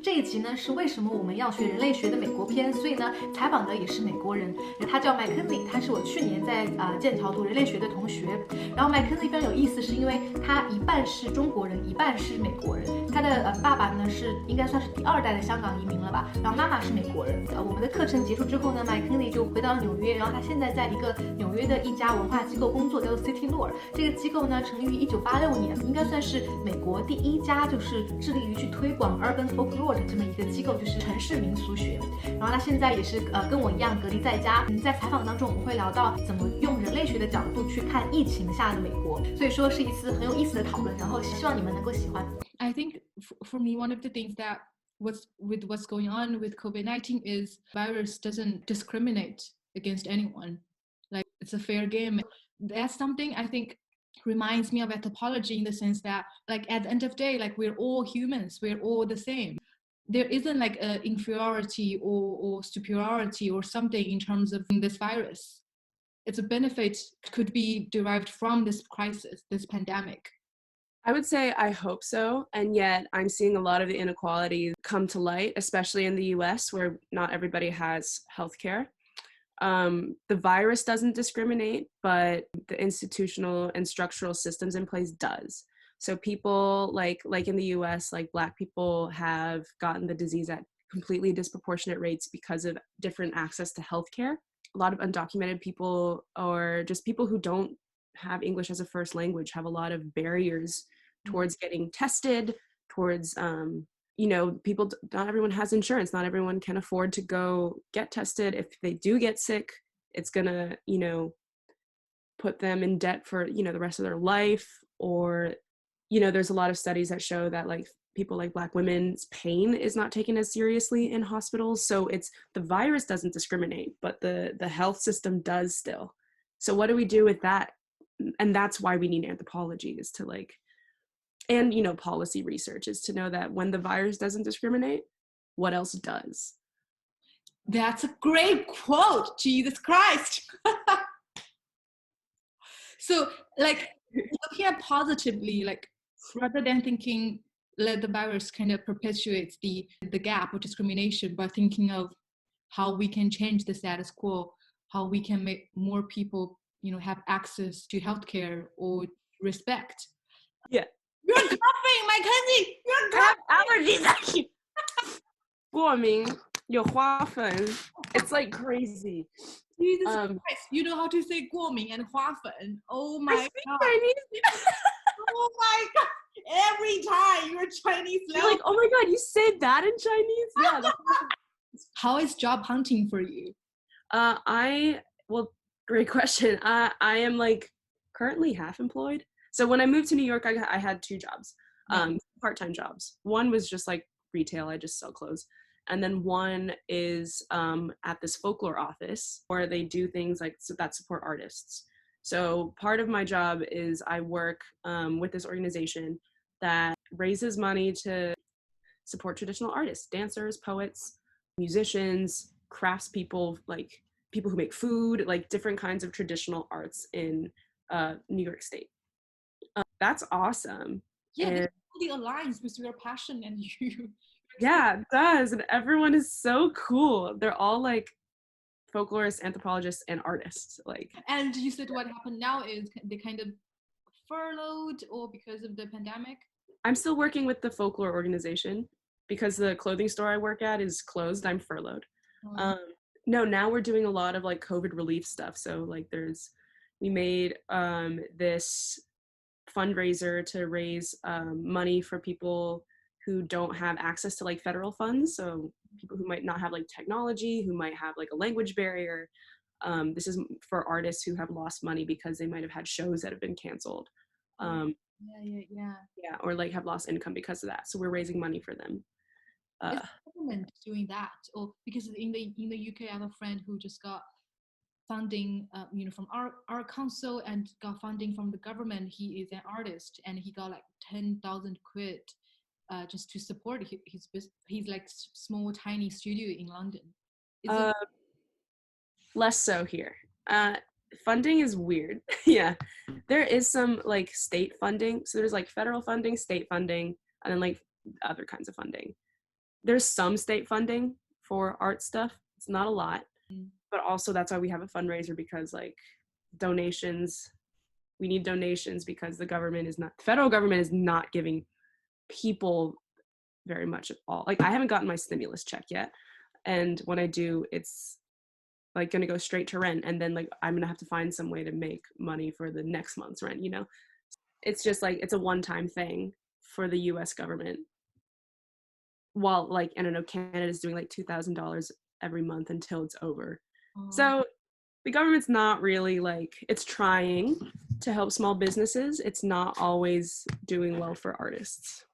这一集呢是为什么我们要学人类学的美国篇，所以呢采访的也是美国人，他叫 Mackenzie， 他是我去年在剑桥读人类学的同学。然后 Mackenzie 非常有意思，是因为他一半是中国人，一半是美国人。他的爸爸呢是应该算是第2代的香港移民了吧，然后妈妈是美国人。我们的课程结束之后呢 ，Mackenzie 就回到了纽约，然后他现在在一个纽约的一家文化机构工作，叫做 City Law。这个机构呢成立于1986年，应该算是美国第一家就是致力于去推广 urban folklore 的这么一个机构，就是城市民俗学。然后他现在也是跟我一样隔离在家。在采访当中我们会聊到怎么用人类学的角度去看疫情下的美国，所以说是一次很有意思的讨论，然后希望你们能够喜欢。 I think for me, one of the things that what's going on with COVID-19 is virus doesn't discriminate against anyone. Like, it's a fair game. That's something I think reminds me of anthropology, in the sense that, like, at the end of the day, like, we're all humans, we're all the same. There isn't like an inferiority or superiority or something in terms of this virus. Its benefit could be derived from this crisis, this pandemic. I would say I hope so, and yet I'm seeing a lot of the inequality come to light, especially in the US, where not everybody has healthcare. The virus doesn't discriminate, but the institutional and structural systems in place does. So people like in the US, like Black people have gotten the disease at completely disproportionate rates because of different access to healthcare. A lot of undocumented people, or just people who don't have English as a first language, have a lot of barriers towards getting tested, towards people, not everyone has insurance, not everyone can afford to go get tested. If they do get sick, it's gonna put them in debt for the rest of their life. Or there's a lot of studies that show that, like, people like Black women's pain is not taken as seriously in hospitals. So it's, the virus doesn't discriminate, but the health system does still. So what do we do with that? And that's why we need anthropology, is to and policy research, is to know that when the virus doesn't discriminate, what else does? That's a great quote. Jesus Christ. So, like, looking at positively, like, rather than thinking let the virus kind of perpetuates the gap of discrimination, by thinking of how we can change the status quo, how we can make more people have access to healthcare or respect. Yeah. You're coughing, Mackenzie! You're coughing! Allergies. 过敏，有花粉. It's like crazy. Jesus Christ, you know how to say 过敏 and 花粉. Oh my I speak God. Chinese. Oh my God. Every time you're Chinese. You're like, oh my God, you say that in Chinese? Yeah. How is job hunting for you? Well, great question. I am like currently half employed. So when I moved to New York, I had 2 jobs, part-time jobs. One was just like retail, I just sell clothes. And then one is at this folklore office, where they do things like that support artists. So part of my job is I work with this organization that raises money to support traditional artists, dancers, poets, musicians, craftspeople, like people who make food, like different kinds of traditional arts in New York State. That's awesome. Yeah, and it really aligns with your passion and you. Yeah, it does. And everyone is so cool. They're all like folklorists, anthropologists, and artists. Like. And you said what happened now is they kind of furloughed, or because of the pandemic? I'm still working with the folklore organization because the clothing store I work at is closed. I'm furloughed. Oh. No, now we're doing a lot of like COVID relief stuff. So like we made this fundraiser to raise money for people who don't have access to like federal funds. So people who might not have like technology, who might have like a language barrier. This is for artists who have lost money because they might have had shows that have been canceled. Yeah, or like have lost income because of that. So we're raising money for them. Is the government doing that? Or because in the UK, I have a friend who just got funding, from our council, and got funding from the government. He is an artist, and he got like 10,000 quid just to support his like small tiny studio in London? Less so here. Funding is weird. Yeah, there is some like state funding. So there's like federal funding, state funding, and then like other kinds of funding. There's some state funding for art stuff. It's not a lot, but also that's why we have a fundraiser, because like donations, we need donations because the federal government is not giving people very much at all. Like I haven't gotten my stimulus check yet, and when I do, it's like gonna go straight to rent, and then like I'm gonna have to find some way to make money for the next month's rent, you know? It's just like it's a one-time thing for the US government, while like I don't know, Canada's doing like $2,000 every month until it's over. So the government's not really like, it's trying to help small businesses, it's not always doing well for artists.